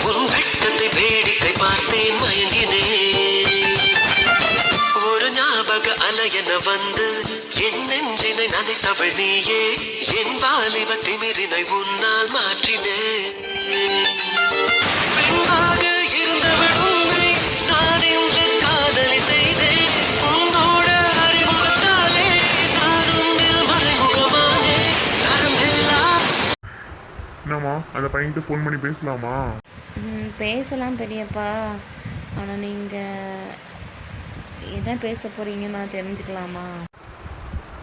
உன் வெட்டத்தை வேடிக்கை பார்த்தேன் மயங்கினேன். ஒரு ஞாபக அலையென வந்து என் நெஞ்சினை நனைத்தவள் நீயே. என் வாலிப திமிரினை உன்னால் மாற்றினேன். பெண்ணாக இருந்தவள் உன்னை நான் இன்று காதலி செய்தேன். உன்னோட அறிமுகத்தாலே நான் உன்னில் மறைமுகமானே. நரம்பெல்லாம் என்னம்மா அந்த பையன்கிட்ட ஃபோன் பண்ணி பேசலாமா? பேசலாம் பெரியப்பா. ஆனால் நீங்கள் எதை பேச போகிறீங்கன்னு நான் தெரிஞ்சுக்கலாமா?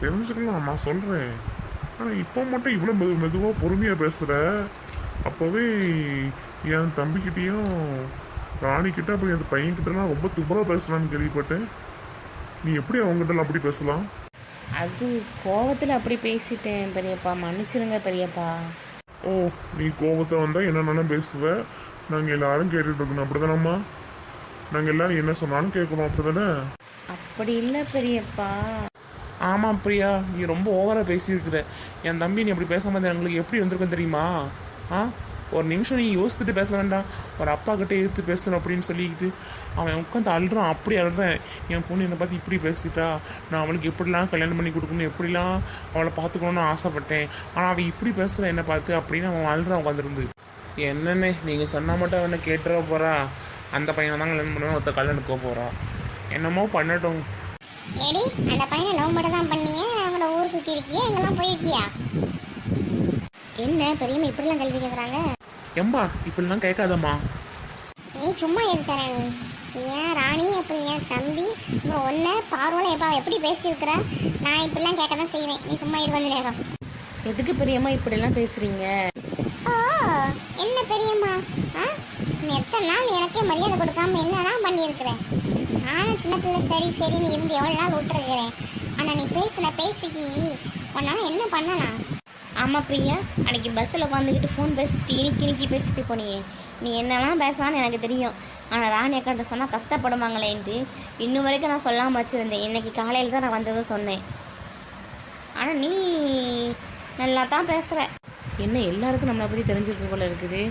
தெரிஞ்சுக்கலாமா சொல்கிறேன். ஆனால் இப்போ மட்டும் இவ்வளோ மெதுவாக பொறுமையாக பேசுகிற. அப்போவே என் தம்பிக்கிட்டேயும் ராணிக்கிட்ட அப்புறம் என் பையன்கிட்டலாம் ரொம்ப துப்புராக பேசலான்னு கேள்விப்பட்டேன். நீ எப்படி அவங்ககிட்டலாம் அப்படி பேசலாம்? அது கோவத்தில் அப்படி பேசிட்டேன் பெரியப்பா, மன்னிச்சிருங்க பெரியப்பா. ஓ, நீ கோபத்தை வந்தால் என்னென்னாலும் பேசுவ. நாங்கள் எல்லாரும் கேட்டுட்டு இருக்கணும், அப்படி தானம்மா? நாங்கள் எல்லாரும் என்ன சொன்னாலும் கேட்கணும், அப்படி தானே? அப்படி இல்லை பெரியப்பா. ஆமாம் பிரியா, நீ ரொம்ப ஓவராக பேசியிருக்குற. என் தம்பி நீ அப்படி பேசாமல் எங்களுக்கு எப்படி வந்திருக்கும் தெரியுமா? ஒரு நிமிஷம் நீ யோசிச்சுட்டு பேச வேண்டாம். ஒரு அப்பா கிட்டே எடுத்து பேசணும் அப்படின்னு சொல்லிக்கிட்டு அவன் உட்காந்து அழுறான். அப்படி அழுறேன், என் பொண்ணு என்னை பார்த்து இப்படி பேசிட்டா, நான் அவளுக்கு எப்படிலாம் கல்யாணம் பண்ணி கொடுக்கணும், எப்படிலாம் அவளை பார்த்துக்கணும்னு ஆசைப்பட்டேன். ஆனால் அவன் இப்படி பேசுகிறேன் என்னை பார்த்து அப்படின்னு அவன் அழுறான் உட்காந்துருந்து. என்னென்ன நீங்கள் சொன்னால் மட்டும் அவனை கேட்டுற போகிறா? அந்த பையனை தான் கல்யாணம் பண்ணுவேன், ஒருத்த கல்யாணத்துக்கு போகிறா. என்னமோ பண்ணட்டும். ஏடி அந்த பையனை லவ் மட்டும் தான் பண்ணியே, அவங்கள ஊர் சுற்றி இருக்கியா, எங்கெல்லாம் போயிருக்கியா? என்ன பெரியம்மா இப்படிலாம் கேள்வி கேட்குறாங்க? எம்பா இப்படிலாம் கேட்காதம்மா. நீ சும்மா இருக்கிறேன். ஏன் ராணி அப்புறம் என் தம்பி அப்புறம் ஒன்று பார்வலை எப்பா எப்படி பேசியிருக்கிற? நான் இப்படிலாம் கேட்க தான் செய்வேன். நீ சும்மா இரு கொஞ்ச நேரம். எதுக்கு பெரியம்மா இப்படிலாம் பேசுகிறீங்க? ஓ என்ன பெரியம்மா, நீ எத்தனை நாள் எனக்கே மரியாதை கொடுக்காம என்னெல்லாம் பண்ணியிருக்கிறேன். நானும் சின்ன பிள்ளை சரி சரின்னு இருந்து எவ்வளோ நாள் விட்டுருக்கிறேன். ஆனால் நீ பேசின பேசிக்கு உன்னால் என்ன பண்ணலாம்? ஆமாம் பிரியா, அன்றைக்கி பஸ்ஸில் உட்காந்துக்கிட்டு ஃபோன் பேசிட்டு இனிக்கி பேசிட்டு போனியே. நீ என்னெல்லாம் பேசலான்னு எனக்கு தெரியும். ஆனால் ராணி அக்காட்ட சொன்னால் கஷ்டப்படுவாங்களேன்ட்டு இன்னும் வரைக்கும் நான் சொல்லாமல் வச்சுருந்தேன். இன்றைக்கி காலையில் தான் நான் வந்ததும் சொன்னேன். ஆனால் நீ நல்லா தான் பேசுகிற. என்ன எல்லாருக்கும் நம்மளை பற்றி தெரிஞ்சிருக்க போல இருக்குது.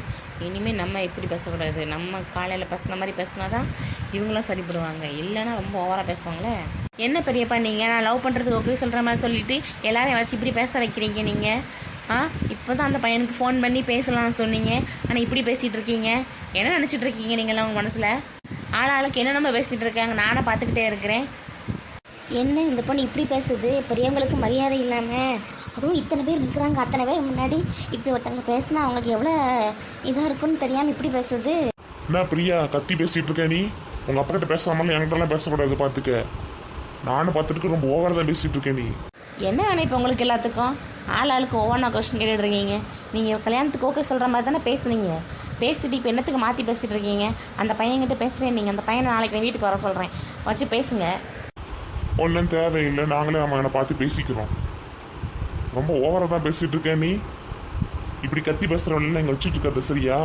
இனிமேல் நம்ம எப்படி பேசக்கூடாது. நம்ம காலையில் பேசுன மாதிரி பேசினா தான் இவங்களாம் சரிப்படுவாங்க. இல்லைன்னா ரொம்ப ஓவராக பேசுவாங்களே. என்ன பெரியப்பா நீங்கள் நான் லவ் பண்ணுறதுக்கு ஓகே சொல்கிற மாதிரி சொல்லிவிட்டு எல்லாரையும் வச்சு இப்படி பேச வைக்கிறீங்க நீங்கள்? இப்போ தான் அந்த பையனுக்கு ஃபோன் பண்ணி பேசலாம்னு சொன்னீங்க. ஆனால் இப்படி பேசிகிட்டு இருக்கீங்க. என்ன நினச்சிட்டு இருக்கீங்க நீங்களாம் உங்கள் மனசில்? ஆளாளுக்கு என்ன நம்ம பேசிகிட்டு இருக்காங்க, நானே பார்த்துக்கிட்டே இருக்கிறேன். என்ன இந்த பொண்ணு இப்படி பேசுது? பெரியவங்களுக்கு மரியாதை இல்லாமல், அதுவும் இத்தனை பேர் இருக்கிறாங்க, அத்தனை பேர் முன்னாடி இப்படி ஒருத்தவங்க பேசினா அவங்களுக்கு எவ்வளோ இதாக இருக்குன்னு தெரியாமல் இப்படி பேசுது. என்ன பிரியா கத்தி பேசிட்டு இருக்க? நீ உங்கள் அப்பா கிட்ட பேசாமல் என்கிட்டலாம் பேசக்கூடாது, பார்த்துக்க. நானும் பார்த்துட்டு ரொம்ப ஓவராக தான் பேசிகிட்டு இருக்கேன். நீ என்ன வேணும் இப்போ உங்களுக்கு எல்லாத்துக்கும்? ஆளுக்கு ஒவ்வொன்றா கொஸ்டின் கேட்டுட்டு இருக்கீங்க. நீங்கள் கல்யாணத்துக்கு ஓகே சொல்கிற மாதிரி தானே பேசுனீங்க. பேசிட்டு இப்போ என்னத்துக்கு மாற்றி பேசிகிட்டு இருக்கீங்க? அந்த பையன்கிட்ட பேசுகிறேன். நீங்கள் அந்த பையனை நாளைக்கு நான் வீட்டுக்கு வர சொல்கிறேன், வச்சு பேசுங்க. ஒன்றும் தேவையில்லை, நாங்களே அவனை பார்த்து பேசிக்கிறோம். ரொம்ப ஓவராக தான் பேசிகிட்டு இருக்கேன். நீ இப்படி கத்தி பேசுகிறவங்கள எங்கள் வச்சுட்டு இருக்கிறது சரியா?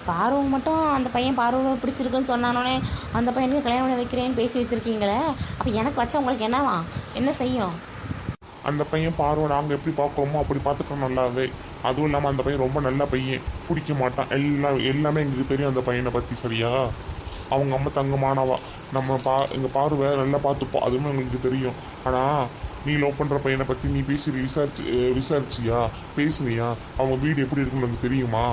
பார்வை மட்டும் அந்த பையன் பார்வை பிடிச்சிருக்குன்னு சொன்னானோடனே அந்த பையனுக்கு கல்யாணம் பண்ணி வைக்கிறேன்னு பேசி வச்சுருக்கீங்களே. அப்போ எனக்கு வச்சா உங்களுக்கு என்னவா என்ன செய்யும்? அந்த பையன் பார்வை நாங்கள் எப்படி பார்க்குறோமோ அப்படி பார்த்துக்கிறோம் நல்லாவே. அதுவும் இல்லாமல் அந்த பையன் ரொம்ப நல்ல பையன், பிடிக்க மாட்டான். எல்லாமே எங்களுக்கு தெரியும் அந்த பையனை பற்றி சரியா? அவங்க அம்மா தங்கமானவா, நம்ம எங்கள் பார்வை நல்லா பார்த்துப்போம், அதுவும் எங்களுக்கு தெரியும். ஆனால் நீ லவ் பண்ணுற பையனை பற்றி நீ விசாரிச்சியா? பேசுனியா? அவங்க வீடு எப்படி இருக்குன்னு எனக்கு தெரியுமா?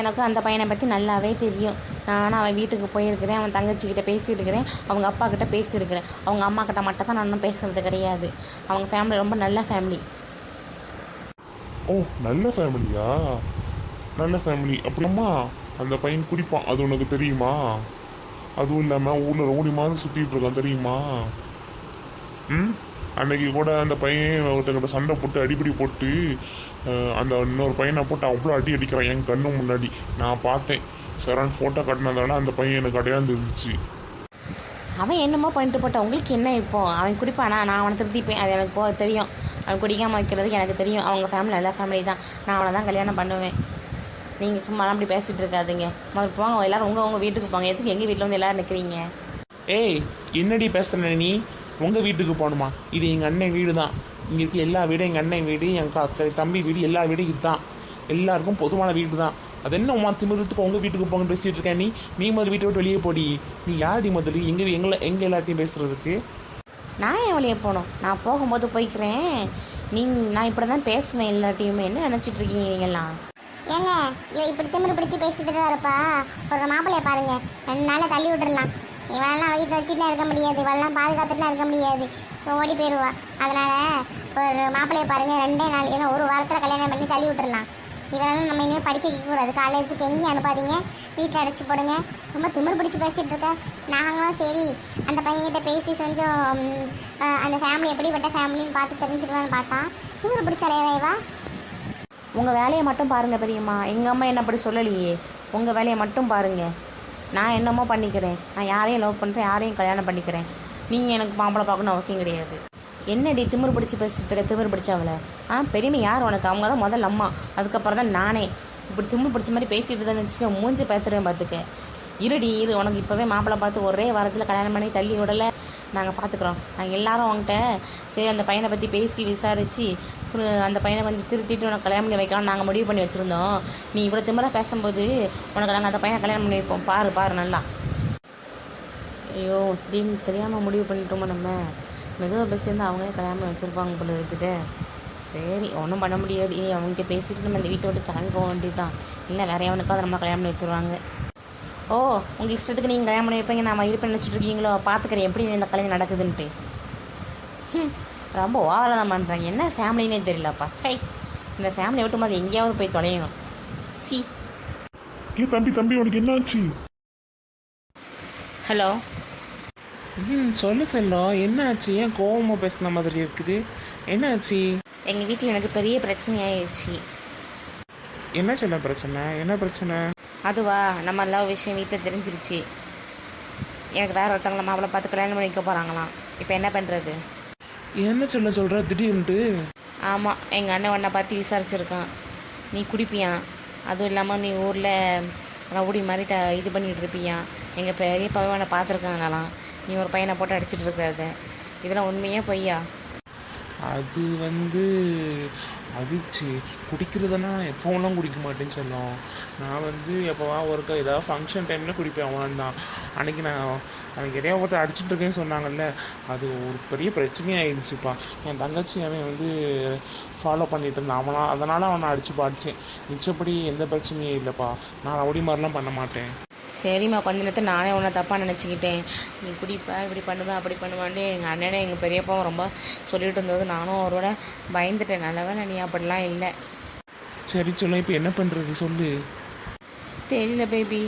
எனக்கு அந்த பையனை பற்றி நல்லாவே தெரியும். நானும் அவன் வீட்டுக்கு போயிருக்கிறேன், அவன் தங்கச்சிக்கிட்ட பேசியிருக்கிறேன், அவங்க அப்பா கிட்ட பேசியிருக்கிறேன். அவங்க அம்மா கிட்ட மட்டும் தான் நான் பேசுறது கிடையாது. அவங்க ஃபேமிலி ரொம்ப நல்ல ஃபேமிலி. ஓ நல்ல ஃபேமிலியா? நல்ல ஃபேமிலி. அப்படியம்மா அந்த பையன் குடிப்பான், அது உனக்கு தெரியுமா? அதுவும் இல்லாமல் ஊரில் ரோடி மாதிரி சுற்றிட்டு இருக்கான் தெரியுமா? அன்னைக்கு கூட அந்த பையன் ஒருத்தங்கிட்ட சண்டை போட்டு அடிப்படி போட்டு அந்த இன்னொரு பையனை போட்டு அவ்வளோ அடிக்கிறான் என் கண்ணு முன்னாடி. நான் பார்த்தேன். சரண் ஃபோட்டோ கட்டினதால அந்த பையன் எனக்கு அடையாந்து இருந்துச்சு. அவன் என்னமோ பண்ணிட்டு போட்டான், உங்களுக்கு என்ன? இப்போ அவன் குடிப்பானா? நான் அவனை திருத்திப்பேன், அது எனக்கு தெரியும். அவன் குடிக்காமல் வைக்கிறதுக்கு எனக்கு தெரியும். அவங்க ஃபேமிலி நல்ல ஃபேமிலி தான், நான் அவனை தான் கல்யாணம் பண்ணுவேன். நீங்கள் சும்மாலாம் அப்படி பேசிகிட்டு இருக்காதுங்க. முதல் போங்க, எல்லோரும் உங்கள் வீட்டுக்கு போங்க. எதுக்கு எங்கள் வீட்டில் வந்து எல்லோரும் நிற்கிறீங்க? ஏய் என்னடி பேசுகிற நீ? உங்கள் வீட்டுக்கு போகணுமா? இது எங்கள் அண்ணன் வீடு தான். இங்கே இருக்க எல்லா வீடும் எங்கள் அண்ணன் வீடு, என் தம்பி வீடு, எல்லா வீடும் இதுதான். எல்லாருக்கும் பொதுவான வீடு தான். அது என்ன உமா திமிரத்துக்கு உங்கள் வீட்டுக்கு போங்கன்னு பேசிகிட்டு இருக்கேன் நீ முதல்ல வீட்டை விட்டு வெளியே போடி. நீ யாரடி முதல்ல எங்கே எல்லாத்தையும் பேசுகிறதுக்கு? நான் ஏன் வெளியே போகணும்? நான் போகும்போது போய்க்கிறேன். நான் இப்படி தான் பேசுவேன் எல்லாத்தையுமே. என்ன நினச்சிட்டு இருக்கீங்க நீங்கள்லாம்? ஏங்க இப்படி திமிரு பிடிச்சி பேசிட்டு இருப்பா ஒரு மாப்பிள்ளைய பாருங்க, 2 நாளில் தள்ளி விட்டுடலாம். இவளெல்லாம் வீட்டில் வச்சுட்டுலாம் இருக்க முடியாது, இவளெல்லாம் பாதுகாத்துட்டுலாம் இருக்க முடியாது, ஓடி போயிடுவா. அதனால ஒரு மாப்பிள்ளைய பாருங்க, 2 நாள் ஏன்னா 1 வாரத்தில் கல்யாணம் பண்ணி தள்ளி விட்டுடலாம். இவரெல்லாம் நம்ம இனிமேல் படிக்க வைக்கக்கூடாது, காலேஜுக்கு எங்கேயும் அனுப்பாதீங்க, வீட்டில் அடைச்சி போடுங்க. ரொம்ப திமிரு பிடிச்சி பேசிகிட்டு இருக்க. நாங்களும் சரி அந்த பையன்கிட்ட பேசி கொஞ்சம் அந்த ஃபேமிலி எப்படிப்பட்ட ஃபேமிலின்னு பார்த்து தெரிஞ்சுக்கலான்னு பார்த்தா திமிரு பிடிச்ச அலையவா. உங்கள் வேலையை மட்டும் பாருங்கள் பெரியம்மா. எங்கள் அம்மா என்ன அப்படி சொல்லலையே. உங்கள் வேலையை மட்டும் பாருங்கள். நான் என்னமோ பண்ணிக்கிறேன். நான் யாரையும் லவ் பண்ணுறேன், யாரையும் கல்யாணம் பண்ணிக்கிறேன். நீங்கள் எனக்கு மாப்பிள்ளை பார்க்கணும்னு அவசியம் கிடையாது. என்னடி திமிரு பிடிச்சி பேசிட்டு இருக்க? திமிரு பிடிச்சவளை பெரியம்மா யார் உனக்கு? அவங்க தான் முதல்ல அம்மா, அதுக்கப்புறம் தான் நானே. இப்படி திமிரு பிடிச்ச மாதிரி பேசிட்டு தான் வச்சுக்க, மூஞ்சி பேத்துருவேன் பார்த்துக்க. இருடி இரு, உனக்கு இப்போவே மாப்பிள்ளை பார்த்து ஒரே வாரத்தில் கல்யாணம் பண்ணி தள்ளி விடலை. நாங்கள் பார்த்துக்குறோம். நாங்கள் எல்லாரும் அவங்ககிட்ட சரி அந்த பையனை பற்றி பேசி விசாரித்து அந்த பையனை கொஞ்சம் திருத்திட்டு உனக்கு கல்யாணம் பண்ணி வைக்கலாம் நாங்கள் முடிவு பண்ணி வச்சுருந்தோம். நீ இவ்வளோ திமிராக பேசும்போது உனக்கு நாங்கள் அந்த பையனை கல்யாணம் பண்ணியிருப்போம். பாரு நல்லா. ஐயோ தெரியாமல் முடிவு பண்ணிட்டோமோ நம்ம. மெதுவாக பேசியிருந்தால் அவங்களே கல்யாணம் பண்ணி வச்சுருப்பாங்க போல இருக்குது. சரி ஒன்றும் பண்ண முடியாது. அவங்ககிட்ட பேசிட்டு நம்ம இந்த வீட்டை விட்டு கிளம்பி போக வேண்டியது தான். இல்லை வேற எவனுக்காவது நம்ம கல்யாணம் பண்ணி வச்சுருவாங்க. ஓ உங்கள் இஷ்டத்துக்கு நீங்கள் கல்யாணம் பண்ணி வைப்பீங்க, நான் இருப்பேன் நினச்சிட்டு இருக்கீங்களோ? பார்த்துக்கிறேன் எப்படி இந்த கல்யாணம் நடக்குதுன்ட்டு. ரொம்ப ஓவராக தான் பண்ணுறாங்க. என்ன ஃபேமிலினே தெரியலப்பா. சை, இந்த ஃபேமிலியை விட்டு மாதிரி எங்கேயாவது போய் தொலையணும். சி தம்பி உனக்கு என்ன ஆச்சு? ஹலோ. சொல்லு செல்லம், என்ன ஆச்சு? ஏன் கோவமாக பேசுன மாதிரி இருக்குது? என்ன ஆச்சு? எங்கள் வீட்டில் எனக்கு பெரிய பிரச்சனை ஆயிடுச்சு. என்ன செல்லம் பிரச்சனை? என்ன பிரச்சனை? அதுவா, நம்ம லவ் விஷயம் வீட்டில் தெரிஞ்சிருச்சு. எனக்கு வேற ஒருத்தவங்களை மாப்பிள்ளை பார்த்து கல்யாணம் பண்ணிக்க போகிறாங்களாம். இப்போ என்ன பண்ணுறது? என்ன சொல்கிற திடீர்னுட்டு? ஆமாம், எங்கள் அண்ணன் உன்னை பார்த்து விசாரிச்சிருக்கான். நீ குடிப்பியான், அதுவும் இல்லாமல் நீ ஊரில் ரவுடி மாதிரி இது பண்ணிகிட்டு இருப்பியான். எங்கள் பெரிய பையனை பார்த்துருக்காங்களாம் நீ ஒரு பையனை போட்டு அடிச்சிட்டு இருக்கிறத. இதெல்லாம் உண்மையா பொய்யா? அது அதிர்ச்சி. குடிக்கிறதுனா எப்போவெல்லாம் குடிக்க மாட்டேன்னு சொன்னோம். நான் எப்போவா ஒருக்கா ஏதாவது ஃபங்க்ஷன் டைமில் குடிப்பேன், அவன் தான். அன்றைக்கி எனக்கு எதையா ஒருத்தர் அடிச்சுட்டு இருக்கேன்னு சொன்னாங்கல்ல, அது ஒரு பெரிய பிரச்சனையாகிடுச்சுப்பா. என் தங்கச்சி அவன் ஃபாலோ பண்ணிட்டு இருந்தான் அதனால் அவனை அடித்தேன். மிச்சப்படி எந்த பிரச்சனையும் இல்லைப்பா. நான் ரவுடி மாதிரிலாம் பண்ண மாட்டேன். சரிம்மா, கொஞ்ச நேரத்தில் நானே ஒன்றை தப்பாக நினச்சிக்கிட்டேன். நீ குடிப்பா, இப்படி பண்ணுவேன் அப்படி பண்ணுவான்ட்டு எங்கள் அண்ணனே எங்கள் பெரியப்பாவும் ரொம்ப சொல்லிட்டு இருந்தது. நானும் அவரோட பயந்துட்டேன். நல்லவேளை நீ அப்படிலாம் இல்லை. சரி சொல்ல, இப்போ என்ன பண்ணுறது சொல்லு. தெரியல பேபி,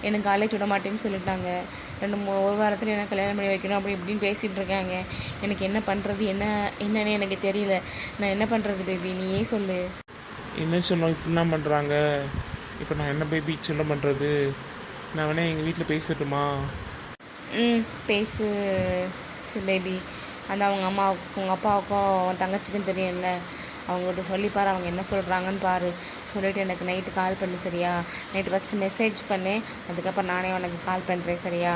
எனக்கு காலேஜ் விட மாட்டேன்னு சொல்லிட்டாங்க. 1 வாரத்தில் எனக்கு கல்யாணம் பண்ணி வைக்கணும் அப்படி இப்படின்னு பேசிகிட்டு இருக்காங்க. எனக்கு என்ன பண்ணுறது என்னன்னு எனக்கு தெரியல. நான் என்ன பண்ணுறது பேபி, நீயே சொல்லு. என்ன சொல்லும் இப்படிலாம் பண்ணுறாங்க? இப்போ நான் என்ன பேபி சொல்ல பண்ணுறது? நான் வேணா எங்கள் வீட்டில் பேசட்டுமா? பேசு பேபி. அந்த அவங்க அம்மாவுக்கும் உங்கள் அப்பாவுக்கும் தங்கச்சிக்கும் தெரியும்ல, அவங்ககிட்ட சொல்லிப்பாரு, அவங்க என்ன சொல்கிறாங்கன்னு பாரு. சொல்லிவிட்டு எனக்கு நைட்டு கால் பண்ணு சரியா? நைட்டு ஃபஸ்ட்டு மெசேஜ் பண்ணு, அதுக்கப்புறம் நானே உனக்கு கால் பண்ணுறேன் சரியா?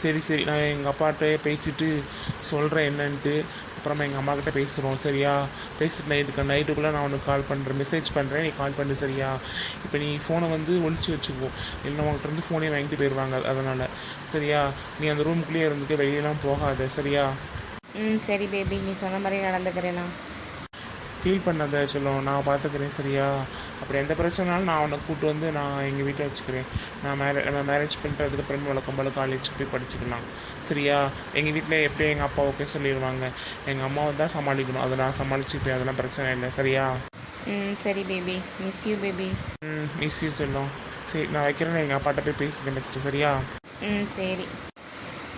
சரி நான் எங்கள் அப்பாட்ட பேசிவிட்டு சொல்கிறேன் என்னன்ட்டு. அப்புறமா எங்கள் அம்மாக்கிட்ட பேசுகிறோம் சரியா? பேசிட்டு நைட்டுக்குள்ளே நான் உனக்கு கால் பண்ணுறேன், மெசேஜ் பண்ணுறேன், நீ கால் பண்ணு சரியா? இப்போ நீ ஃபோனை ஒழிச்சு வச்சுக்கோ, இல்லைன்னா உங்கள்கிட்ட ஃபோனே வாங்கிட்டு போயிடுவாங்க. அதனால் சரியா? நீ அந்த ரூமுக்குள்ளேயே இருந்துட்டு வெளியெல்லாம் போகாத சரியா? சரி பேபி, நீ சொன்ன மாதிரி நடந்துக்கிறேண்ணா. ஃபீல் பண்ணாத சொல்லும், நான் பார்த்துக்கிறேன் சரியா? அப்படி எந்த பிரச்சனைனாலும் நான் அவனை கூப்பிட்டு நான் எங்கள் வீட்டில் வச்சுக்கிறேன். நான் மேரேஜ் பண்ணிட்டு அதுக்கப்புறமே வழக்கம் போல் காலேஜ் போய் படிச்சுக்கலாம் சரியா? எங்கள் வீட்டில் எப்படி எங்கள் அப்பா ஓகே சொல்லிடுவாங்க. எங்கள் அம்மாவை தான் சமாளிக்கணும், அதை நான் சமாளிச்சுப்பேன், அதெல்லாம் பிரச்சனை இல்லை சரியா? சரி baby, miss you baby. Miss you சொல்லும். சரி நான் வைக்கிறேன், எங்கள் அப்பாட்ட போய் பேசிட்டேன் பெஸ்ட்டு சரியா? சரி.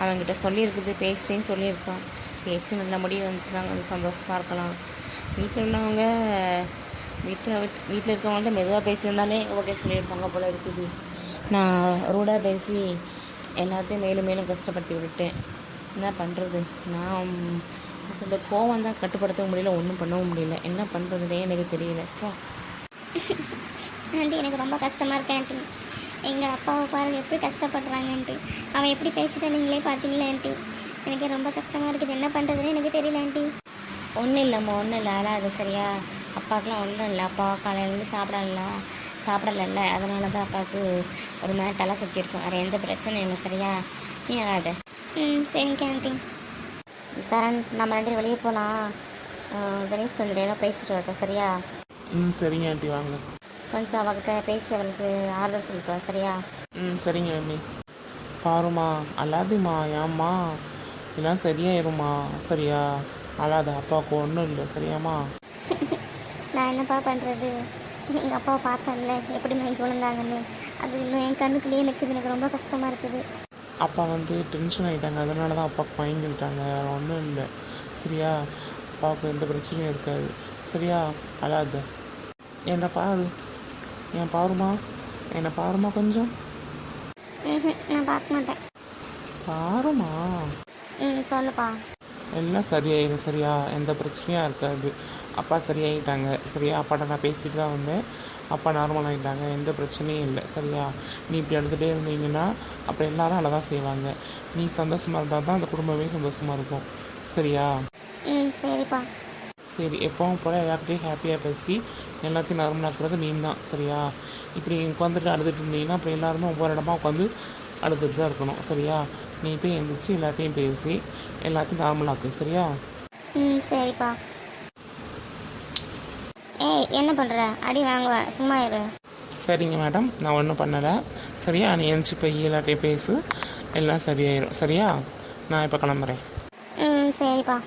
அவங்ககிட்ட சொல்லியிருக்குது, பேசுகிறேன்னு சொல்லியிருக்கான். பேசி நல்ல முடிவு வந்துச்சுனாங்க, கொஞ்சம் சந்தோஷமாக இருக்கலாம். வீட்டில் உள்ளவங்க வீட்டில் இருக்கவங்கள்ட்ட மெதுவாக பேசியிருந்தாலே ஓகே சொல்லியிருப்பாங்க போல இருக்குது. நான் ரூடாக பேசி எல்லாத்தையும் மேலும் மேலும் கஷ்டப்படுத்தி விட்டுட்டேன். என்ன பண்ணுறது? நான் இந்த கோவம் தான் கட்டுப்படுத்தவும் முடியல, ஒன்றும் பண்ணவும் முடியல. என்ன பண்ணுறதுனே எனக்கு தெரியல. சே ஆண்டி, எனக்கு ரொம்ப கஷ்டமாக இருக்கேன் ஆண்டி. எங்கள் அப்பாவை பாருங்கள் எப்படி கஷ்டப்படுறாங்கன்ட்டு. அவன் எப்படி பேசிட்டா நீங்களே பார்த்தீங்களா ஆண்டி? எனக்கு ரொம்ப கஷ்டமாக இருக்குது. என்ன பண்ணுறதுன்னு எனக்கு தெரியல ஆண்டி. ஒன்றும் இல்லைம்மா, ஒன்றும் இல்லை, அழாது சரியா? அப்பாவுக்குலாம் ஒன்றும் இல்லை. அப்பா காலையிலேருந்து சாப்பிடல. அதனால தான் அப்பாவுக்கு ஒரு மாதிரி தலை சுற்றிருக்கும். வேறு எந்த பிரச்சனையும் இல்லை. சரியா? நீ அழாத. சரிங்க ஆண்டி. சரண், நம்ம 2 பேரும் வெளியே போகலாம். கணேஷ் கொஞ்சம் நேரம் பேசிட்டு வரட்டும். சரியா? சரிங்க ஆண்டி வாங்க. கொஞ்சம் அவகிட்ட பேசி அவளுக்கு ஆறுதல் சொல்லிட்டு வா. சரியா? சரிங்க அண்ணி. பாருமா அழாதேம்மா, ஏம்மா இதெல்லாம் சரியாயிரும்மா. சரியா? அழாத, அப்பாவுக்கு ஒன்றும் இல்லை. சரியாம்மா? நான் என்னப்பா பண்ணுறது? எங்கள் அப்பாவை பார்த்தேன்ல எப்படி மயங்கி விழுந்தாங்கன்னு. அது இன்னும் என் கண்ணுக்குள்ளேயே நிற்குது. எனக்கு ரொம்ப கஷ்டமாக இருக்குது. அப்பா வந்து டென்ஷன் ஆகிட்டாங்க, அதனால தான் அப்பாவுக்கு மயங்கிட்டாங்க. வேறு ஒன்றும் இல்லை. சரியா? அப்பாவுக்கு எந்த பிரச்சனையும் இருக்காது. சரியா? அழாத. என்னை பாரு, என் பாருமா, என்னை பாருமா கொஞ்சம். நான் பார்க்க மாட்டேன். பாருமா. சொல்லுப்பா. எல்லாம் சரியாயிடும். சரியா? எந்த பிரச்சனையும் இருக்காது. அப்பா சரியாயிட்டாங்க. சரியா? அப்பாட்ட நான் பேசிட்டு தான் வந்தேன். அப்பா நார்மல் ஆகிட்டாங்க. எந்த பிரச்சனையும் இல்லை. சரியா? நீ இப்படி அழுதுகிட்டே இருந்தீங்கன்னா அப்புறம் எல்லாரும் அழதான் செய்வாங்க. நீ சந்தோஷமாக இருந்தால் தான் அந்த குடும்பமே சந்தோஷமாக இருக்கும். சரியா? சரிப்பா. சரி, எப்பவும் போல் எல்லார்கிட்டையும் ஹாப்பியாக பேசி எல்லாத்தையும் நார்மலாக்குறது நீ தான். சரியா? இப்படி உட்காந்துட்டு அழுதுட்டு இருந்தீங்கன்னா அப்புறம் எல்லாருமே ஒவ்வொரு இடமா உட்காந்து அழுதுட்டு தான் இருக்கணும். சரியா? நீ போய் எழுந்திரிச்சு எல்லாத்தையும் பேசி எல்லாத்தையும் நார்மலாக்கு. சரியா? சரிப்பா. ஏய், என்ன பண்ணுற? அடி வாங்குவேன், சும்மா இரு. சரிங்க மேடம், நான் ஒன்றும் பண்ணலை. சரியா? நீ எழுந்துச்சி போய் எல்லாத்தையும் பேசு, எல்லாம் சரியாயிடும். சரியா? நான் இப்போ கிளம்புறேன். சரிப்பா.